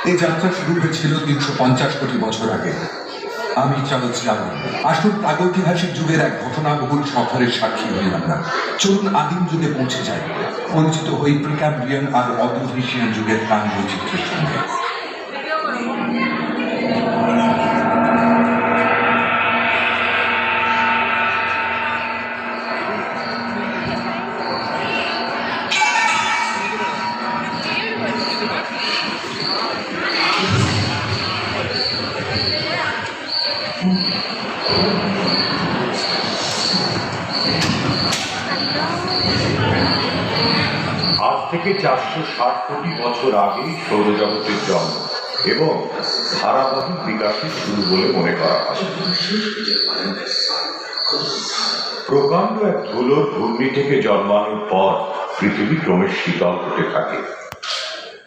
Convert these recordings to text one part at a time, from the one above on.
এই যাত্রা শুরু হয়েছিল ৩৫০ কোটি বছর আগে। আমি চার্লস ডারউইন। আসল প্রাগৈতিহাসিক যুগের এক ঘটনাবহুল সফরের সাক্ষী হই আমরা। চলুন আদিম যুগে পৌঁছে যাই, পরিচিত হই প্রিক্যাম্ব্রিয়ান আর অর্ধোভিশিয়ান যুগের প্রাণ বৈচিত্র্যের সঙ্গে। আজ থেকে ৪৬০ কোটি বছর আগেই সৌরজগতের জন্ম এবং ধারাবাহিক বিকাশের শুরু বলে মনে করা হয়। প্রকাণ্ড এক ধুলোর ঘূর্ণি থেকে জন্মানোর পর পৃথিবী ক্রমে শীতল হতে থাকে।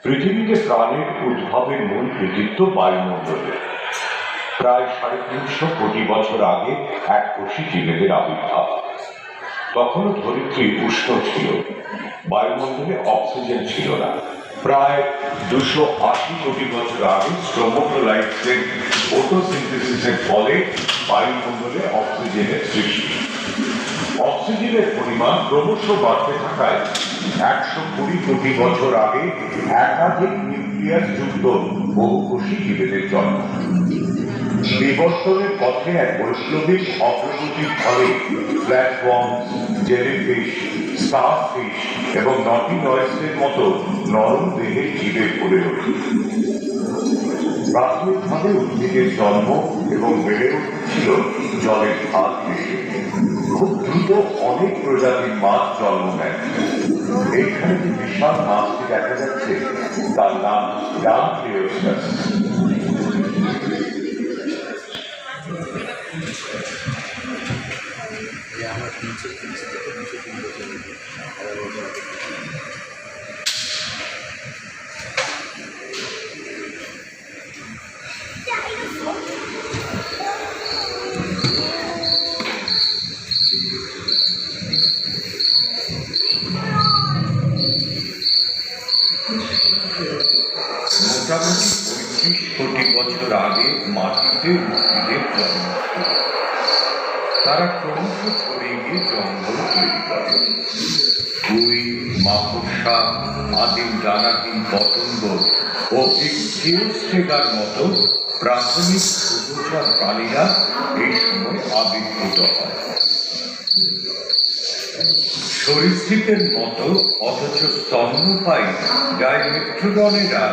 পৃথিবীতে প্রাণের উদ্ভবের মূল কৃতিত্ব বায়ুমণ্ডলে। প্রায় ৩৫০ কোটি বছর আগে এক কোষী জীবেদের আবির্ভাব। তখনও ধরিত্রী উষ্ণ ছিল, বায়ুমণ্ডলে অক্সিজেন ছিল না। প্রায় ২৮০ কোটি বছর আগে স্ট্রোমোটোলাইটসের ফটোসিনথেসিসের ফলে বায়ুমণ্ডলে অক্সিজেনের সৃষ্টি। অক্সিজেনের পরিমাণ ক্রমশ বাড়তে থাকায় ১২০ কোটি বছর আগে একাধিক নিউক্লিয়াস যুক্ত বহুকোষী জীবেদের জন্ম। বিবর্তনের পথে এক বৈপ্লবিক অগ্রগতির ফলে প্ল্যাটফর্মস, জেলিফিশ, স্টারফিশ এবং নটিনয়েডসের মতো নরম দেহের জীবে গড়ে ওঠে। প্রাথমিকভাবে উদ্ভিদের জন্ম এবং বেড়ে উঠেছিল জলের ধার ঘেঁষে। খুব দ্রুত অনেক প্রজাতির মাছ জন্ম নেয়। এইখানে যে বিশাল মাছটি দেখা যাচ্ছে তার নাম ডানক্লিওস্টাস। মোটামুটি ৩৫ কোটি বছর আগে মাটিতে উদ্ভিদের জন্ম। তারা ক্রমশ ছড়িয়ে গিয়ে জঙ্গল তৈরি করে। কুই, মাকড়সা, আদিম ডানাহীন পতঙ্গ ও জিওস্টেগার মতো প্রাথমিক উভচর প্রাণীরা এই সময় আবির্ভূত হয়। সরীসৃপের মতো অথচ স্তন্যপায়ী ডাইমেট্রোডনেরা